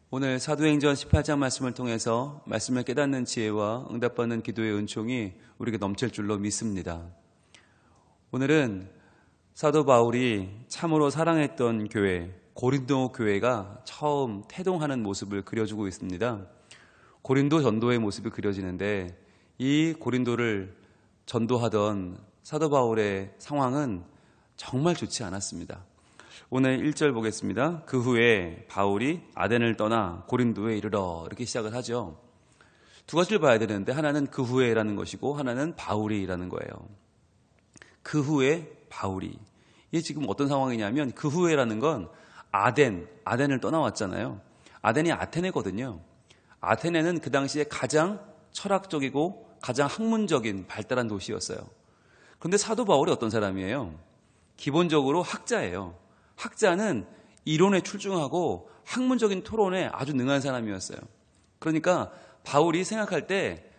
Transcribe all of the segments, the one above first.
오늘 사도행전 18장 말씀을 통해서 말씀을 깨닫는 지혜와 응답받는 기도의 은총이 우리에게 넘칠 줄로 믿습니다. 오늘은 사도 바울이 참으로 사랑했던 교회, 고린도 교회가 처음 태동하는 모습을 그려주고 있습니다. 고린도 전도의 모습이 그려지는데 이 고린도를 전도하던 사도 바울의 상황은 정말 좋지 않았습니다. 오늘 1절 보겠습니다. 그 후에 바울이 아덴을 떠나 고린도에 이르러 이렇게 시작을 하죠. 두 가지를 봐야 되는데 하나는 그 후에라는 것이고 하나는 바울이라는 거예요. 그 후에 바울이. 이게 지금 어떤 상황이냐면 그 후에라는 건 아덴을 떠나왔잖아요. 아덴이 아테네거든요. 아테네는 그 당시에 가장 철학적이고 가장 학문적인 발달한 도시였어요. 그런데 사도 바울이 어떤 사람이에요? 기본적으로 학자예요. 학자는 이론에 출중하고 학문적인 토론에 아주 능한 사람이었어요. 그러니까 바울이 생각할 때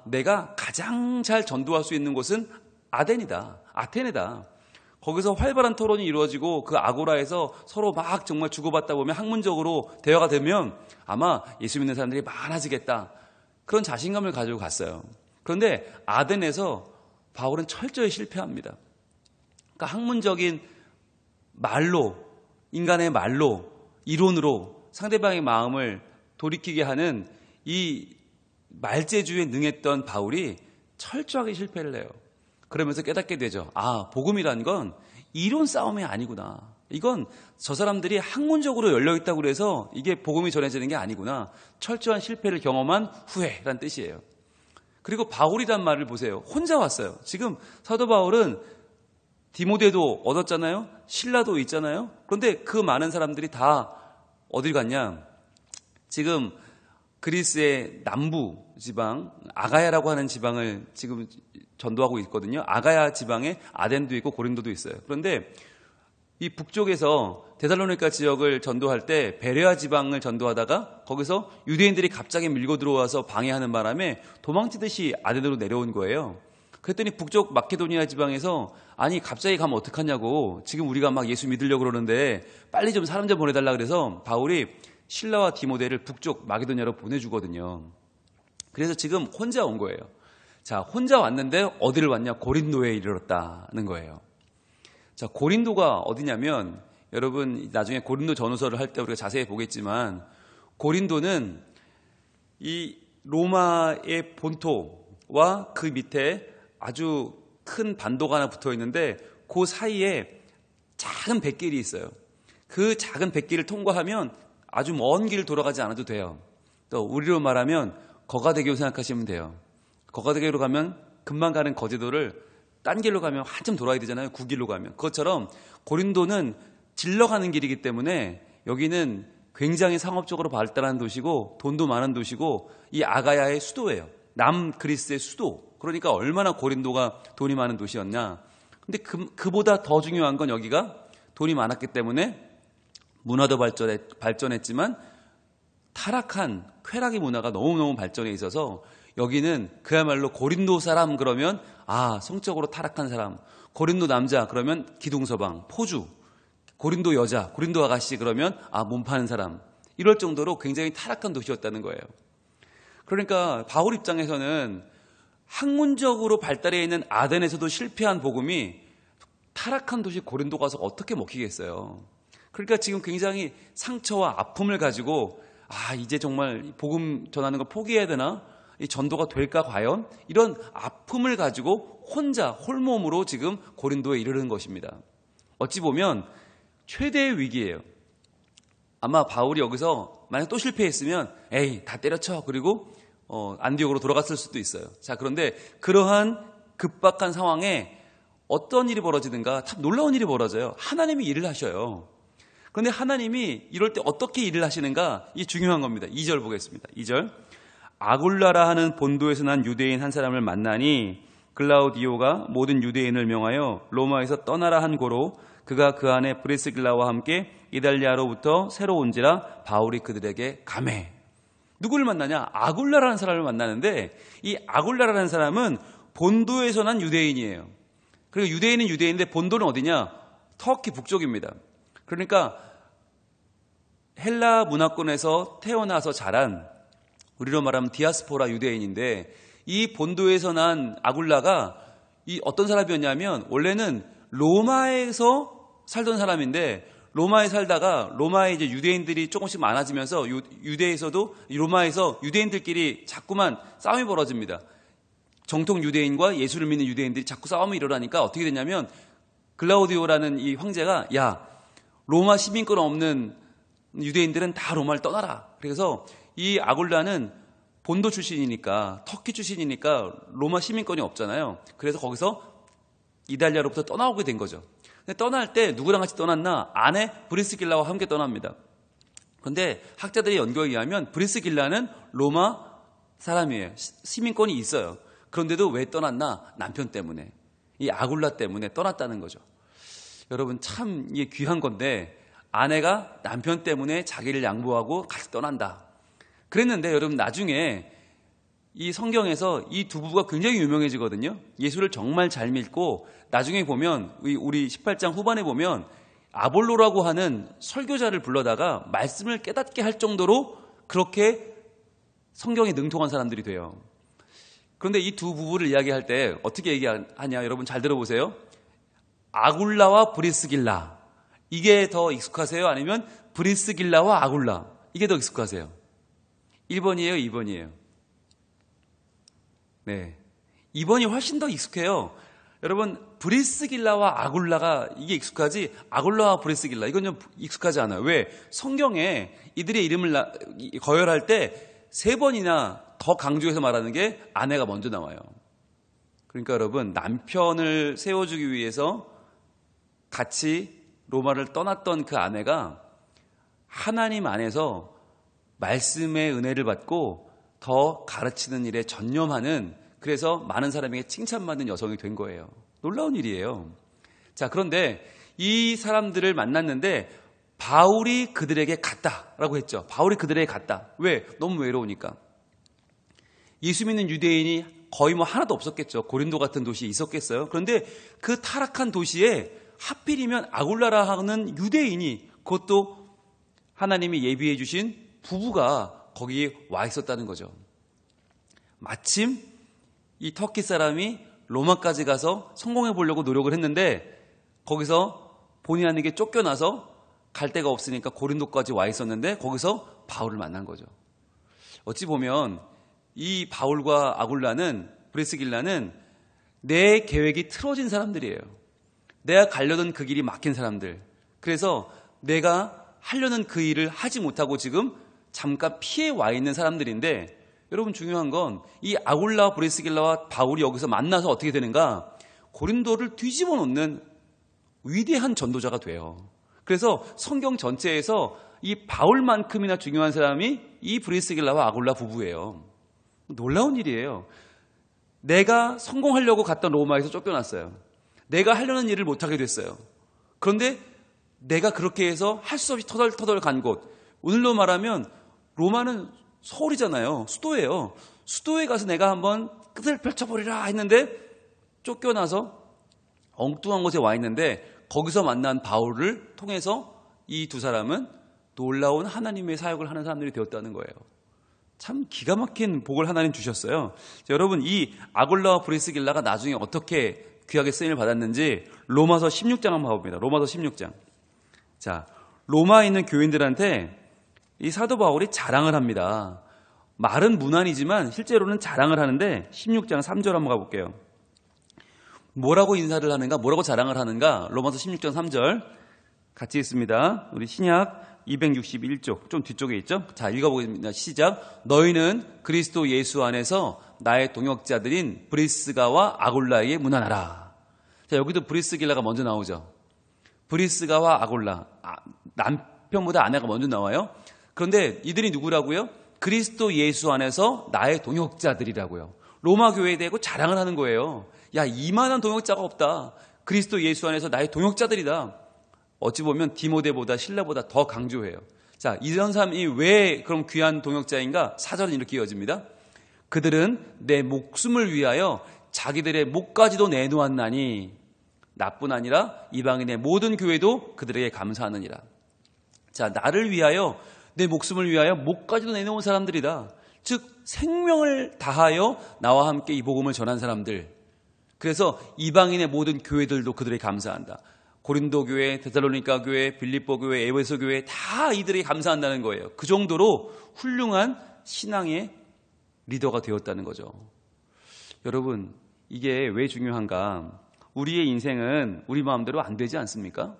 내가 가장 잘 전도할 수 있는 곳은 아테네다. 거기서 활발한 토론이 이루어지고 그 아고라에서 서로 막 정말 주고받다 보면 학문적으로 대화가 되면 아마 예수 믿는 사람들이 많아지겠다. 그런 자신감을 가지고 갔어요. 그런데 아덴에서 바울은 철저히 실패합니다. 그러니까 학문적인 말로, 인간의 말로, 이론으로 상대방의 마음을 돌이키게 하는 이 말재주에 능했던 바울이 철저하게 실패를 해요. 그러면서 깨닫게 되죠. 복음이란 건 이론 싸움이 아니구나. 이건 저 사람들이 학문적으로 열려있다고 그래서 이게 복음이 전해지는 게 아니구나. 철저한 실패를 경험한 후에란 뜻이에요. 그리고 바울이란 말을 보세요. 혼자 왔어요. 지금 사도 바울은 디모데도 얻었잖아요. 신라도 있잖아요. 그런데 그 많은 사람들이 다 어딜 갔냐? 지금 그리스의 남부 지방 아가야라고 하는 지방을 지금 전도하고 있거든요. 아가야 지방에 아덴도 있고 고린도도 있어요. 그런데 이 북쪽에서 데살로니가 지역을 전도할 때 베레아 지방을 전도하다가 거기서 유대인들이 갑자기 밀고 들어와서 방해하는 바람에 도망치듯이 아덴으로 내려온 거예요. 그랬더니 북쪽 마케도니아 지방에서 갑자기 가면 어떡하냐고, 지금 우리가 막 예수 믿으려고 그러는데 빨리 좀 사람 좀 보내달라 그래서 바울이 실라와 디모데를 북쪽 마케도니아로 보내주거든요. 그래서 지금 혼자 온 거예요. 자, 혼자 왔는데 어디를 왔냐? 고린도에 이르렀다는 거예요. 자, 고린도가 어디냐면 여러분 나중에 고린도 전후서를 할 때 우리가 자세히 보겠지만 고린도는 이 로마의 본토와 그 밑에 아주 큰 반도가 하나 붙어 있는데 그 사이에 작은 뱃길이 있어요. 그 작은 뱃길을 통과하면 아주 먼 길을 돌아가지 않아도 돼요. 또 우리로 말하면 거가대교 생각하시면 돼요. 거가대교로 가면 금방 가는 거제도를 딴 길로 가면 한참 돌아야 되잖아요. 구길로 가면. 그것처럼 고린도는 질러가는 길이기 때문에 여기는 굉장히 상업적으로 발달한 도시고 돈도 많은 도시고 이 아가야의 수도예요. 남그리스의 수도. 그러니까 얼마나 고린도가 돈이 많은 도시였냐. 근데 그보다 더 중요한 건 여기가 돈이 많았기 때문에 문화도 발전했지만 타락한 쾌락의 문화가 너무너무 발전해 있어서 여기는 그야말로 고린도 사람 그러면 성적으로 타락한 사람, 고린도 남자 그러면 기둥서방, 포주, 고린도 여자, 고린도 아가씨 그러면 몸 파는 사람, 이럴 정도로 굉장히 타락한 도시였다는 거예요. 그러니까 바울 입장에서는 학문적으로 발달해 있는 아덴에서도 실패한 복음이 타락한 도시 고린도 가서 어떻게 먹히겠어요. 그러니까 지금 굉장히 상처와 아픔을 가지고 이제 정말 복음 전하는 걸 포기해야 되나? 이 전도가 될까 과연? 이런 아픔을 가지고 혼자 홀몸으로 지금 고린도에 이르는 것입니다. 어찌 보면 최대의 위기예요. 아마 바울이 여기서 만약 또 실패했으면 다 때려쳐 그리고 안디옥으로 돌아갔을 수도 있어요. 자, 그런데 그러한 급박한 상황에 어떤 일이 벌어지든가 참 놀라운 일이 벌어져요. 하나님이 일을 하셔요. 그런데 하나님이 이럴 때 어떻게 일을 하시는가? 이게 중요한 겁니다. 2절 보겠습니다. 2절. 아굴라라 하는 본도에서 난 유대인 한 사람을 만나니 글라우디오가 모든 유대인을 명하여 로마에서 떠나라 한 고로 그가 그 안에 브리스길라와 함께 이달리아로부터 새로 온지라 바울이 그들에게 가매. 누구를 만나냐? 아굴라라는 사람을 만나는데 이 아굴라라는 사람은 본도에서 난 유대인이에요. 그리고 유대인은 유대인인데 본도는 어디냐? 터키 북쪽입니다. 그러니까 헬라 문화권에서 태어나서 자란, 우리로 말하면 디아스포라 유대인인데, 이 본도에서 난 아굴라가 이 어떤 사람이었냐면, 원래는 로마에서 살던 사람인데, 로마에 살다가 로마에 이제 유대인들이 조금씩 많아지면서 유대에서도 로마에서 유대인들끼리 자꾸만 싸움이 벌어집니다. 정통 유대인과 예수를 믿는 유대인들이 자꾸 싸움이 일어나니까 어떻게 됐냐면, 글라우디오라는 이 황제가, 야, 로마 시민권 없는 유대인들은 다 로마를 떠나라. 그래서 이 아굴라는 본도 출신이니까, 터키 출신이니까 로마 시민권이 없잖아요. 그래서 거기서 이달리아로부터 떠나오게 된 거죠. 근데 떠날 때 누구랑 같이 떠났나? 아내 브리스길라와 함께 떠납니다. 그런데 학자들의 연구에 의하면 브리스길라는 로마 사람이에요. 시민권이 있어요. 그런데도 왜 떠났나? 남편 때문에. 이 아굴라 때문에 떠났다는 거죠. 여러분, 참 이게 귀한 건데, 아내가 남편 때문에 자기를 양보하고 같이 떠난다. 그랬는데 여러분, 나중에 이 성경에서 이 두 부부가 굉장히 유명해지거든요. 예수를 정말 잘 믿고, 나중에 보면 우리 18장 후반에 보면 아볼로라고 하는 설교자를 불러다가 말씀을 깨닫게 할 정도로 그렇게 성경에 능통한 사람들이 돼요. 그런데 이 두 부부를 이야기할 때 어떻게 얘기하냐? 여러분 잘 들어보세요. 아굴라와 브리스길라, 이게 더 익숙하세요? 아니면 브리스길라와 아굴라, 이게 더 익숙하세요? 1번이에요? 2번이에요? 네, 2번이 훨씬 더 익숙해요. 여러분, 브리스길라와 아굴라가 이게 익숙하지, 아굴라와 브리스길라 이건 좀 익숙하지 않아요. 왜? 성경에 이들의 이름을 거열할 때 3번이나 더 강조해서 말하는 게 아내가 먼저 나와요. 그러니까 여러분, 남편을 세워주기 위해서 같이 로마를 떠났던 그 아내가 하나님 안에서 말씀의 은혜를 받고 더 가르치는 일에 전념하는, 그래서 많은 사람에게 칭찬받는 여성이 된 거예요. 놀라운 일이에요. 자, 그런데 이 사람들을 만났는데 바울이 그들에게 갔다라고 했죠. 바울이 그들에게 갔다. 왜? 너무 외로우니까. 예수 믿는 유대인이 거의 하나도 없었겠죠. 고린도 같은 도시에 있었겠어요. 그런데 그 타락한 도시에 하필이면 아굴라라 하는 유대인이, 그것도 하나님이 예비해 주신 부부가 거기에 와 있었다는 거죠. 마침 이 터키 사람이 로마까지 가서 성공해 보려고 노력을 했는데, 거기서 본의 아니게 쫓겨나서 갈 데가 없으니까 고린도까지 와 있었는데, 거기서 바울을 만난 거죠. 어찌 보면 이 바울과 아굴라는, 브리스길라는 내 계획이 틀어진 사람들이에요. 내가 가려던 그 길이 막힌 사람들. 그래서 내가 하려는 그 일을 하지 못하고 지금 잠깐 피해 와 있는 사람들인데, 여러분 중요한 건 이 아굴라와 브리스길라와 바울이 여기서 만나서 어떻게 되는가? 고린도를 뒤집어 놓는 위대한 전도자가 돼요. 그래서 성경 전체에서 이 바울만큼이나 중요한 사람이 이 브리스길라와 아굴라 부부예요. 놀라운 일이에요. 내가 성공하려고 갔던 로마에서 쫓겨났어요. 내가 하려는 일을 못하게 됐어요. 그런데 내가 그렇게 해서 할 수 없이 터덜터덜 간 곳, 오늘로 말하면 로마는 서울이잖아요. 수도예요. 수도에 가서 내가 한번 끝을 펼쳐버리라 했는데 쫓겨나서 엉뚱한 곳에 와 있는데, 거기서 만난 바울을 통해서 이 두 사람은 놀라운 하나님의 사역을 하는 사람들이 되었다는 거예요. 참 기가 막힌 복을 하나님 주셨어요. 자, 여러분, 이 아굴라와 브리스길라가 나중에 어떻게 귀하게 쓰임을 받았는지 로마서 16장 한번 봐봅니다. 로마서 16장. 자, 로마에 있는 교인들한테 이 사도 바울이 자랑을 합니다. 말은 무난이지만 실제로는 자랑을 하는데, 16장 3절 한번 가볼게요. 뭐라고 인사를 하는가, 뭐라고 자랑을 하는가? 로마서 16장 3절 같이 읽습니다. 우리 신약 261쪽 좀 뒤쪽에 있죠? 자, 읽어보겠습니다. 시작. 너희는 그리스도 예수 안에서 나의 동역자들인 브리스가와 아굴라에게 문안하라. 자, 여기도 브리스길라가 먼저 나오죠. 브리스가와 아굴라, 남편보다 아내가 먼저 나와요. 그런데 이들이 누구라고요? 그리스도 예수 안에서 나의 동역자들이라고요. 로마 교회에 대고 자랑을 하는 거예요. 야, 이만한 동역자가 없다. 그리스도 예수 안에서 나의 동역자들이다. 어찌 보면 디모데보다 신라보다 더 강조해요. 자, 이런 사람이 왜 그럼 귀한 동역자인가? 4절은 이렇게 이어집니다. 그들은 내 목숨을 위하여 자기들의 목까지도 내놓았나니, 나뿐 아니라 이방인의 모든 교회도 그들에게 감사하느니라. 자, 나를 위하여 내 목숨을 위하여 목까지도 내놓은 사람들이다. 즉 생명을 다하여 나와 함께 이 복음을 전한 사람들. 그래서 이방인의 모든 교회들도 그들에게 감사한다. 고린도 교회, 데살로니가 교회, 빌립보 교회, 에베소 교회 다 이들에게 감사한다는 거예요. 그 정도로 훌륭한 신앙의 리더가 되었다는 거죠. 여러분, 이게 왜 중요한가? 우리의 인생은 우리 마음대로 안 되지 않습니까?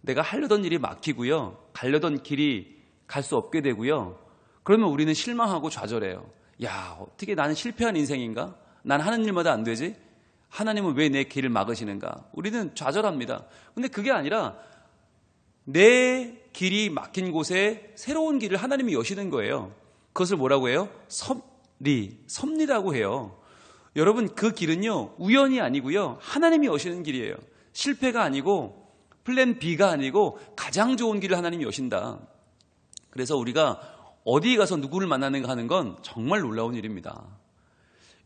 내가 하려던 일이 막히고요. 가려던 길이 갈 수 없게 되고요. 그러면 우리는 실망하고 좌절해요. 야, 어떻게 나는 실패한 인생인가? 난 하는 일마다 안 되지? 하나님은 왜 내 길을 막으시는가? 우리는 좌절합니다. 근데 그게 아니라 내 길이 막힌 곳에 새로운 길을 하나님이 여시는 거예요. 그것을 뭐라고 해요? 섭리라고 해요. 여러분, 그 길은요, 우연이 아니고요, 하나님이 여시는 길이에요. 실패가 아니고 플랜 B가 아니고 가장 좋은 길을 하나님이 여신다. 그래서 우리가 어디 가서 누구를 만나는가 하는 건 정말 놀라운 일입니다.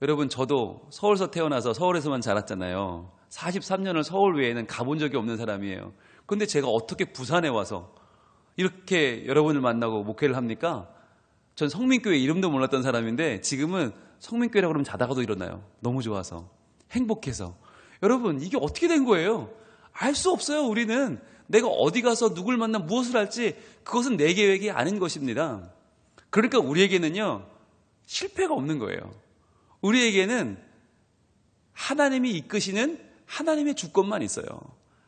여러분, 저도 서울에서 태어나서 서울에서만 자랐잖아요. 43년을 서울 외에는 가본 적이 없는 사람이에요. 그런데 제가 어떻게 부산에 와서 이렇게 여러분을 만나고 목회를 합니까? 전 성민교회 이름도 몰랐던 사람인데 지금은 성민교회라고 그러면 자다가도 일어나요. 너무 좋아서, 행복해서. 여러분, 이게 어떻게 된 거예요? 알 수 없어요. 우리는 내가 어디 가서 누굴 만나 무엇을 할지 그것은 내 계획이 아닌 것입니다. 그러니까 우리에게는요, 실패가 없는 거예요. 우리에게는 하나님이 이끄시는 하나님의 주권만 있어요.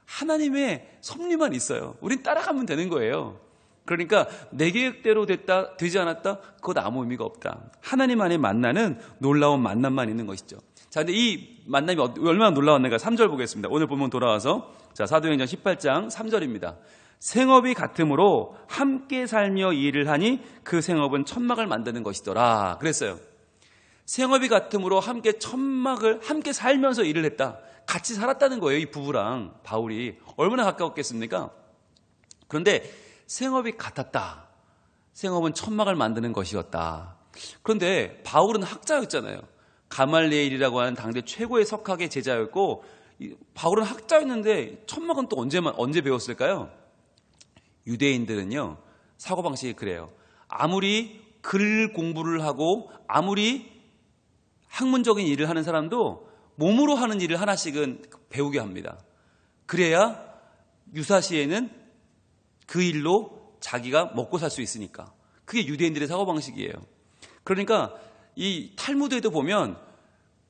하나님의 섭리만 있어요. 우린 따라가면 되는 거예요. 그러니까 내 계획대로 되지 않았다? 그건 아무 의미가 없다. 하나님 안에 만나는 놀라운 만남만 있는 것이죠. 자, 근데 이 만남이 얼마나 놀라웠는가? 3절 보겠습니다. 오늘 본문 돌아와서, 자, 사도행전 18장 3절입니다. 생업이 같으므로 함께 살며 일을 하니 그 생업은 천막을 만드는 것이더라. 그랬어요. 생업이 같으므로 함께 살면서 일을 했다. 같이 살았다는 거예요. 이 부부랑 바울이 얼마나 가까웠겠습니까? 그런데 생업이 같았다. 생업은 천막을 만드는 것이었다. 그런데 바울은 학자였잖아요. 가말리엘이라고 하는 당대 최고의 석학의 제자였고, 바울은 학자였는데 천막은 또 언제 배웠을까요? 유대인들은요, 사고방식이 그래요. 아무리 글 공부를 하고 아무리 학문적인 일을 하는 사람도 몸으로 하는 일을 하나씩은 배우게 합니다. 그래야 유사시에는 그 일로 자기가 먹고 살 수 있으니까. 그게 유대인들의 사고방식이에요. 그러니까 이 탈무드에도 보면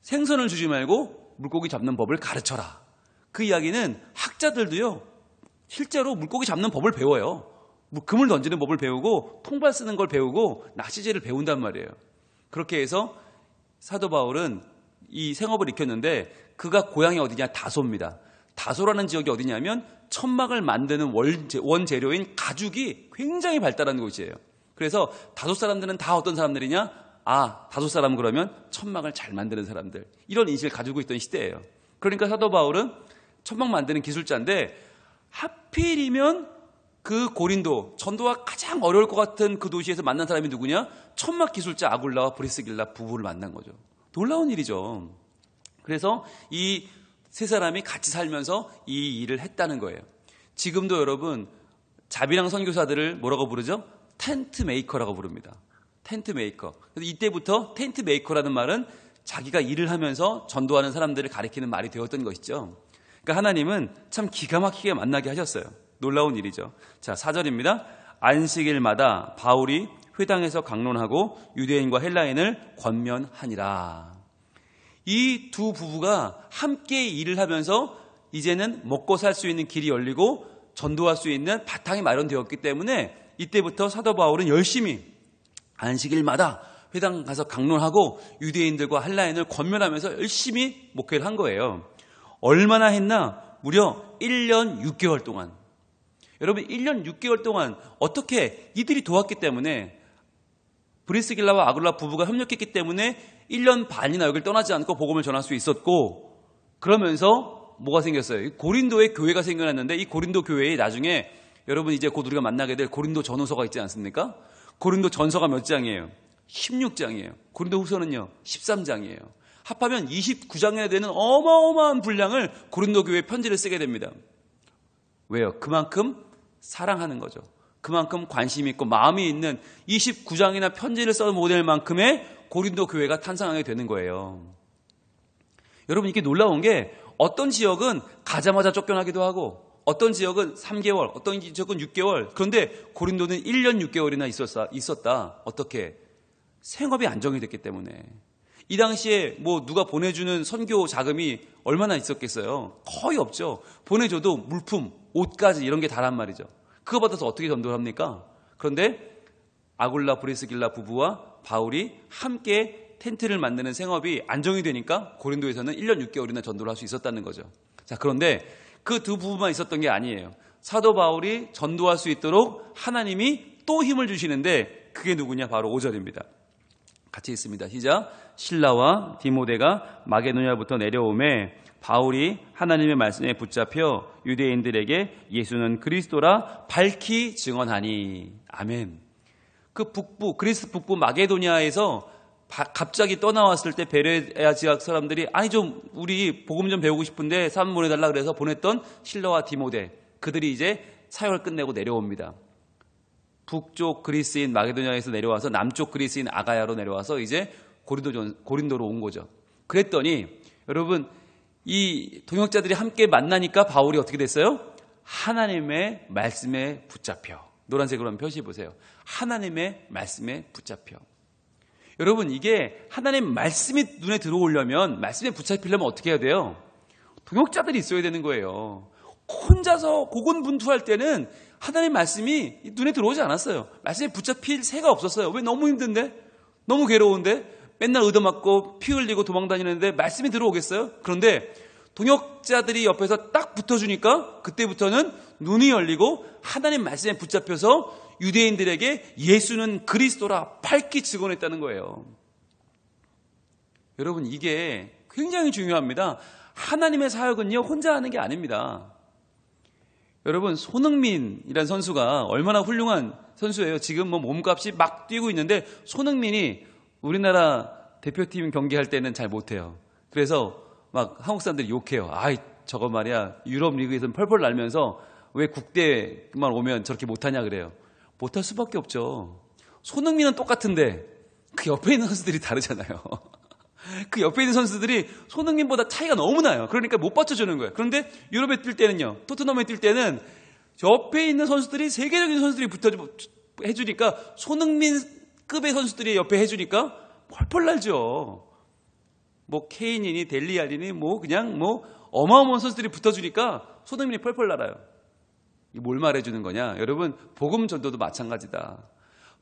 생선을 주지 말고 물고기 잡는 법을 가르쳐라. 그 이야기는 학자들도요, 실제로 물고기 잡는 법을 배워요. 금을 던지는 법을 배우고 통발 쓰는 걸 배우고 낚시질을 배운단 말이에요. 그렇게 해서 사도 바울은 이 생업을 익혔는데, 그가 고향이 어디냐? 다소입니다. 다소라는 지역이 어디냐면 천막을 만드는 원재료인 가죽이 굉장히 발달한 곳이에요. 그래서 다소 사람들은 다 어떤 사람들이냐? 다소 사람 그러면 천막을 잘 만드는 사람들, 이런 인식을 가지고 있던 시대예요. 그러니까 사도 바울은 천막 만드는 기술자인데, 하필이면 그 고린도, 전도가 가장 어려울 것 같은 그 도시에서 만난 사람이 누구냐? 천막 기술자 아굴라와 브리스길라 부부를 만난 거죠. 놀라운 일이죠. 그래서 이 세 사람이 같이 살면서 이 일을 했다는 거예요. 지금도 여러분, 자비랑 선교사들을 뭐라고 부르죠? 텐트 메이커라고 부릅니다. 텐트 메이커. 그래서 이때부터 텐트 메이커라는 말은 자기가 일을 하면서 전도하는 사람들을 가리키는 말이 되었던 것이죠. 그러니까 하나님은 참 기가 막히게 만나게 하셨어요. 놀라운 일이죠. 자, 4절입니다. 안식일마다 바울이 회당에서 강론하고 유대인과 헬라인을 권면하니라. 이 두 부부가 함께 일을 하면서 이제는 먹고 살 수 있는 길이 열리고 전도할 수 있는 바탕이 마련되었기 때문에 이때부터 사도 바울은 열심히 안식일마다 회당 가서 강론하고 유대인들과 헬라인을 권면하면서 열심히 목회를 한 거예요. 얼마나 했나? 무려 1년 6개월 동안. 여러분, 1년 6개월 동안 어떻게 이들이 도왔기 때문에, 브리스길라와 아굴라 부부가 협력했기 때문에 1년 반이나 여기를 떠나지 않고 복음을 전할 수 있었고, 그러면서 뭐가 생겼어요? 고린도에 교회가 생겨났는데, 이 고린도 교회에 나중에 여러분 이제 곧 우리가 만나게 될 고린도 전후서가 있지 않습니까? 고린도 전서가 몇 장이에요? 16장이에요. 고린도 후서는요 13장이에요. 합하면 29장이나 되는 어마어마한 분량을 고린도 교회에 편지를 쓰게 됩니다. 왜요? 그만큼 사랑하는 거죠. 그만큼 관심이 있고 마음이 있는 29장이나 편지를 써는 모델 만큼의 고린도 교회가 탄생하게 되는 거예요. 여러분, 이게 놀라운 게 어떤 지역은 가자마자 쫓겨나기도 하고 어떤 지역은 3개월, 어떤 지역은 6개월, 그런데 고린도는 1년 6개월이나 있었다. 어떻게? 생업이 안정이 됐기 때문에. 이 당시에 뭐 누가 보내주는 선교 자금이 얼마나 있었겠어요? 거의 없죠. 보내줘도 물품, 옷까지 이런 게 다란 말이죠. 그거 받아서 어떻게 전도를 합니까? 그런데 아굴라 브리스길라 부부와 바울이 함께 텐트를 만드는 생업이 안정이 되니까 고린도에서는 1년 6개월이나 전도를 할 수 있었다는 거죠. 자, 그런데 그 두 부부만 있었던 게 아니에요. 사도 바울이 전도할 수 있도록 하나님이 또 힘을 주시는데 그게 누구냐? 바로 5절입니다. 같이 있습니다. 시작. 실라와 디모데가 마게도냐부터 내려오매 바울이 하나님의 말씀에 붙잡혀 유대인들에게 예수는 그리스도라 밝히 증언하니. 아멘. 그 북부, 그리스 북부 마게도냐에서 갑자기 떠나왔을 때 베레아 지역 사람들이 아니 좀 우리 복음 좀 배우고 싶은데 사람 보내달라 그래서 보냈던 실라와 디모데, 그들이 이제 사역을 끝내고 내려옵니다. 북쪽 그리스인 마게도냐에서 내려와서 남쪽 그리스인 아가야로 내려와서 이제 고린도로 온 거죠. 그랬더니 여러분, 이 동역자들이 함께 만나니까 바울이 어떻게 됐어요? 하나님의 말씀에 붙잡혀. 노란색으로 한번 표시해 보세요. 하나님의 말씀에 붙잡혀. 여러분, 이게 하나님 말씀이 눈에 들어오려면, 말씀에 붙잡히려면 어떻게 해야 돼요? 동역자들이 있어야 되는 거예요. 혼자서 고군분투할 때는 하나님 말씀이 눈에 들어오지 않았어요. 말씀에 붙잡힐 새가 없었어요. 왜? 너무 힘든데? 너무 괴로운데? 맨날 얻어맞고 피 흘리고 도망다니는데 말씀이 들어오겠어요? 그런데 동역자들이 옆에서 딱 붙어주니까 그때부터는 눈이 열리고 하나님 말씀에 붙잡혀서 유대인들에게 예수는 그리스도라 밝히 증언했다는 거예요. 여러분, 이게 굉장히 중요합니다. 하나님의 사역은요, 혼자 하는 게 아닙니다. 여러분, 손흥민이라는 선수가 얼마나 훌륭한 선수예요. 지금 뭐 몸값이 막 뛰고 있는데 손흥민이 우리나라 대표팀 경기할 때는 잘 못해요. 그래서 막 한국 사람들이 욕해요. 아이, 저거 말이야, 유럽 리그에서는 펄펄 날면서 왜 국대만 오면 저렇게 못하냐 그래요. 못할 수밖에 없죠. 손흥민은 똑같은데 그 옆에 있는 선수들이 다르잖아요. 그 옆에 있는 선수들이 손흥민보다 차이가 너무 나요. 그러니까 못 받쳐주는 거예요. 그런데 유럽에 뛸 때는요, 토트넘에 뛸 때는 옆에 있는 선수들이, 세계적인 선수들이 해주니까, 손흥민급의 선수들이 옆에 해주니까 펄펄 날죠. 뭐 케인이니 델리알이니 뭐 그냥 뭐 어마어마한 선수들이 붙어주니까 손흥민이 펄펄 날아요. 이 뭘 말해주는 거냐? 여러분, 복음 전도도 마찬가지다.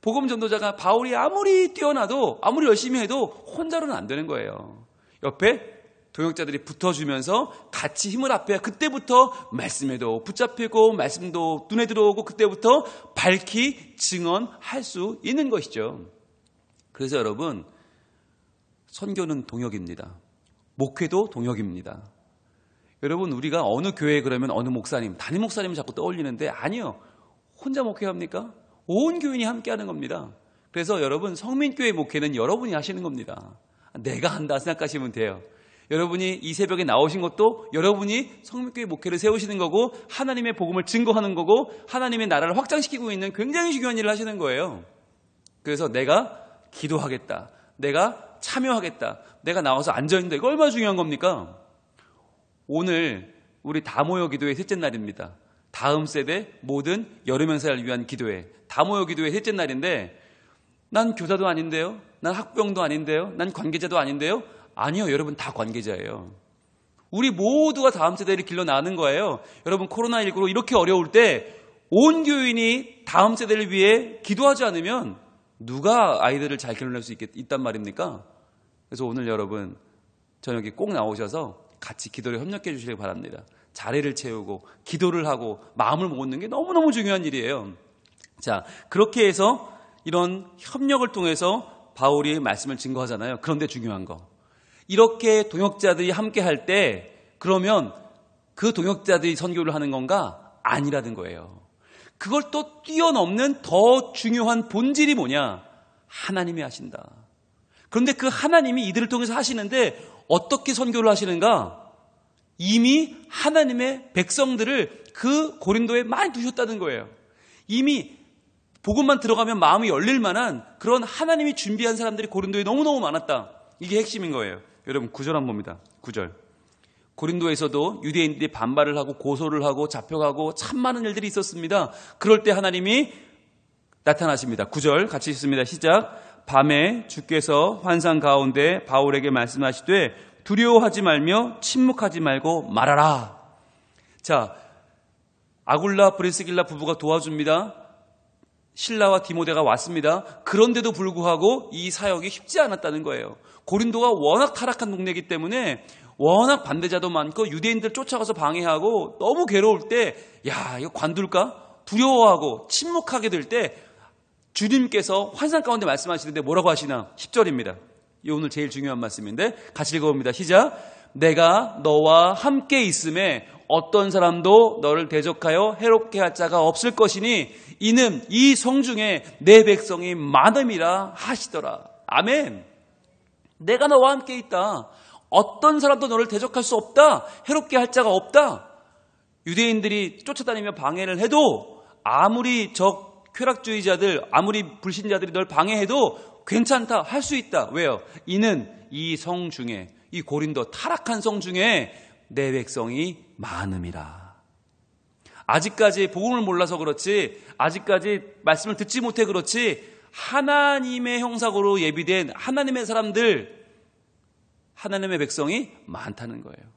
복음 전도자가 바울이 아무리 뛰어나도, 아무리 열심히 해도 혼자로는 안 되는 거예요. 옆에 동역자들이 붙어주면서 같이 힘을 합해야 그때부터 말씀에도 붙잡히고 말씀도 눈에 들어오고 그때부터 밝히 증언할 수 있는 것이죠. 그래서 여러분, 선교는 동역입니다. 목회도 동역입니다. 여러분, 우리가 어느 교회에 그러면 어느 목사님, 담임 목사님을 자꾸 떠올리는데 아니요. 혼자 목회합니까? 온 교인이 함께 하는 겁니다. 그래서 여러분, 성민교회 목회는 여러분이 하시는 겁니다. 내가 한다 생각하시면 돼요. 여러분이 이 새벽에 나오신 것도 여러분이 성민교회 목회를 세우시는 거고 하나님의 복음을 증거하는 거고 하나님의 나라를 확장시키고 있는 굉장히 중요한 일을 하시는 거예요. 그래서 내가 기도하겠다, 내가 참여하겠다, 내가 나와서 앉아있는다, 이거 얼마나 중요한 겁니까? 오늘 우리 다모여 기도의 셋째 날입니다. 다음 세대 모든 여름 행사를 위한 기도회, 다모여 기도의 셋째 날인데, 난 교사도 아닌데요, 난 학부형도 아닌데요, 난 관계자도 아닌데요. 아니요, 여러분 다 관계자예요. 우리 모두가 다음 세대를 길러나가는 거예요. 여러분, 코로나19로 이렇게 어려울 때 온 교인이 다음 세대를 위해 기도하지 않으면 누가 아이들을 잘 길러낼 수 있단 말입니까? 그래서 오늘 여러분 저녁에 꼭 나오셔서 같이 기도를 협력해 주시길 바랍니다. 자리를 채우고 기도를 하고 마음을 모으는 게 너무너무 중요한 일이에요. 자, 그렇게 해서 이런 협력을 통해서 바울이 말씀을 증거하잖아요. 그런데 중요한 거, 이렇게 동역자들이 함께 할 때 그러면 그 동역자들이 선교를 하는 건가? 아니라는 거예요. 그걸 또 뛰어넘는 더 중요한 본질이 뭐냐? 하나님이 하신다. 그런데 그 하나님이 이들을 통해서 하시는데 어떻게 선교를 하시는가? 이미 하나님의 백성들을 그 고린도에 많이 두셨다는 거예요. 이미 복음만 들어가면 마음이 열릴 만한 그런 하나님이 준비한 사람들이 고린도에 너무너무 많았다. 이게 핵심인 거예요. 여러분 9절 한번 봅니다. 9절. 고린도에서도 유대인들이 반발을 하고 고소를 하고 잡혀가고 참 많은 일들이 있었습니다. 그럴 때 하나님이 나타나십니다. 9절 같이 읽습니다. 시작. 밤에 주께서 환상 가운데 바울에게 말씀하시되 두려워하지 말며 침묵하지 말고 말하라. 자, 아굴라 브리스길라 부부가 도와줍니다. 실라와 디모데가 왔습니다. 그런데도 불구하고 이 사역이 쉽지 않았다는 거예요. 고린도가 워낙 타락한 동네이기 때문에 워낙 반대자도 많고 유대인들 쫓아가서 방해하고 너무 괴로울 때 야, 이거 관둘까? 두려워하고 침묵하게 될 때 주님께서 환상 가운데 말씀하시는데 뭐라고 하시나? 10절입니다. 이 오늘 제일 중요한 말씀인데 같이 읽어봅니다. 시작. 내가 너와 함께 있음에 어떤 사람도 너를 대적하여 해롭게 할 자가 없을 것이니 이는 이 성중에 내 백성이 많음이라 하시더라. 아멘. 내가 너와 함께 있다. 어떤 사람도 너를 대적할 수 없다. 해롭게 할 자가 없다. 유대인들이 쫓아다니며 방해를 해도 아무리 쾌락주의자들, 아무리 불신자들이 널 방해해도 괜찮다. 할 수 있다. 왜요? 이는 이 성 중에, 이 고린도 타락한 성 중에 내 백성이 많음이라. 아직까지 복음을 몰라서 그렇지, 아직까지 말씀을 듣지 못해 그렇지, 하나님의 형상으로 예비된 하나님의 사람들, 하나님의 백성이 많다는 거예요.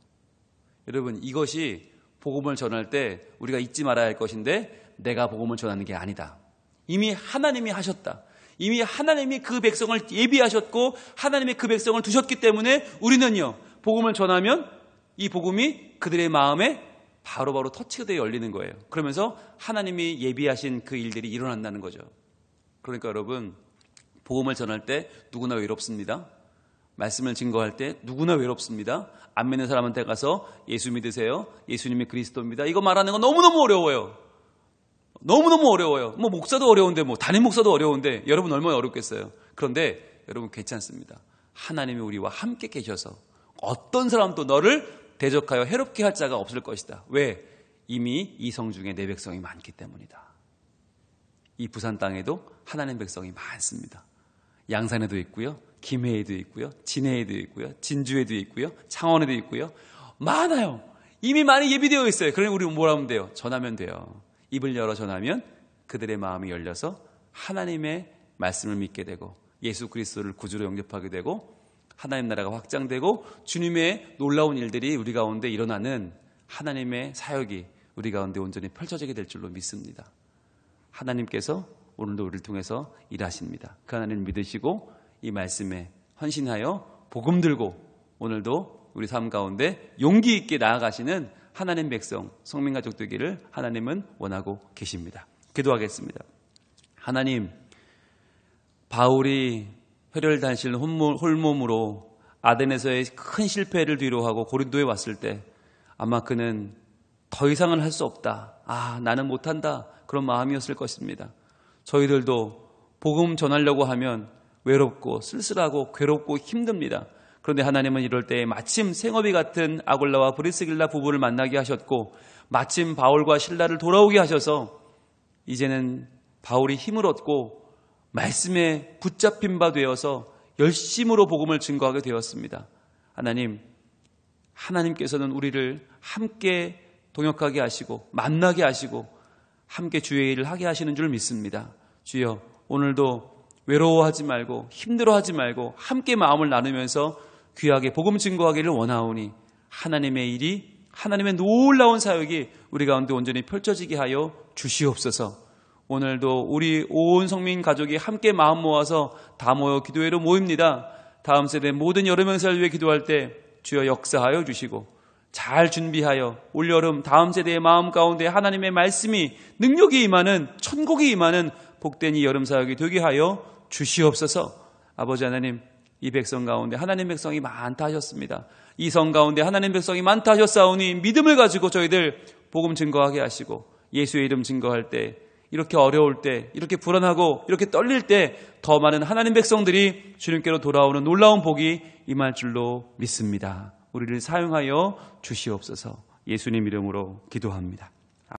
여러분, 이것이 복음을 전할 때 우리가 잊지 말아야 할 것인데 내가 복음을 전하는 게 아니다. 이미 하나님이 하셨다. 이미 하나님이 그 백성을 예비하셨고 하나님이 그 백성을 두셨기 때문에 우리는요, 복음을 전하면 이 복음이 그들의 마음에 바로바로 터치가 되어 열리는 거예요. 그러면서 하나님이 예비하신 그 일들이 일어난다는 거죠. 그러니까 여러분, 복음을 전할 때 누구나 외롭습니다. 말씀을 증거할 때 누구나 외롭습니다. 안 믿는 사람한테 가서 예수 믿으세요. 예수님이 그리스도입니다. 이거 말하는 건 너무너무 어려워요. 너무너무 어려워요. 뭐 목사도 어려운데, 뭐 담임 목사도 어려운데 여러분 얼마나 어렵겠어요. 그런데 여러분 괜찮습니다. 하나님이 우리와 함께 계셔서 어떤 사람도 너를 대적하여 해롭게 할 자가 없을 것이다. 왜? 이미 이 성 중에 내 백성이 많기 때문이다. 이 부산 땅에도 하나님 백성이 많습니다. 양산에도 있고요, 김해에도 있고요, 진해에도 있고요, 진주에도 있고요, 창원에도 있고요. 많아요. 이미 많이 예비되어 있어요. 그러니 우리 뭘 하면 돼요? 전하면 돼요. 입을 열어 전하면 그들의 마음이 열려서 하나님의 말씀을 믿게 되고 예수 그리스도를 구주로 영접하게 되고 하나님 나라가 확장되고 주님의 놀라운 일들이 우리 가운데 일어나는 하나님의 사역이 우리 가운데 온전히 펼쳐지게 될 줄로 믿습니다. 하나님께서 오늘도 우리를 통해서 일하십니다. 그 하나님을 믿으시고 이 말씀에 헌신하여 복음 들고 오늘도 우리 삶 가운데 용기 있게 나아가시는 하나님 백성, 성민가족 되기를 하나님은 원하고 계십니다. 기도하겠습니다. 하나님, 바울이 혈혈단신 홀몸으로 아덴에서의 큰 실패를 뒤로하고 고린도에 왔을 때 아마 그는 더 이상은 할 수 없다. 나는 못한다. 그런 마음이었을 것입니다. 저희들도 복음 전하려고 하면 외롭고 쓸쓸하고 괴롭고 힘듭니다. 그런데 하나님은 이럴 때 마침 생업이 같은 아굴라와 브리스길라 부부를 만나게 하셨고 마침 바울과 실라를 돌아오게 하셔서 이제는 바울이 힘을 얻고 말씀에 붙잡힌 바 되어서 열심으로 복음을 증거하게 되었습니다. 하나님께서는 우리를 함께 동역하게 하시고 만나게 하시고 함께 주의 일을 하게 하시는 줄 믿습니다. 주여, 오늘도 외로워하지 말고 힘들어하지 말고 함께 마음을 나누면서 귀하게 복음 증거하기를 원하오니 하나님의 일이, 하나님의 놀라운 사역이 우리 가운데 온전히 펼쳐지게 하여 주시옵소서. 오늘도 우리 온 성민 가족이 함께 마음 모아서 다 모여 기도회로 모입니다. 다음 세대 모든 여름 행사를 위해 기도할 때 주여 역사하여 주시고 잘 준비하여 올여름 다음 세대의 마음 가운데 하나님의 말씀이 능력이 임하는, 천국이 임하는 복된 이 여름 사역이 되게 하여 주시옵소서. 아버지 하나님, 이 백성 가운데 하나님 백성이 많다 하셨습니다. 이 성 가운데 하나님 백성이 많다 하셨사오니 믿음을 가지고 저희들 복음 증거하게 하시고 예수의 이름 증거할 때, 이렇게 어려울 때, 이렇게 불안하고 이렇게 떨릴 때 더 많은 하나님 백성들이 주님께로 돌아오는 놀라운 복이 임할 줄로 믿습니다. 우리를 사용하여 주시옵소서. 예수님 이름으로 기도합니다.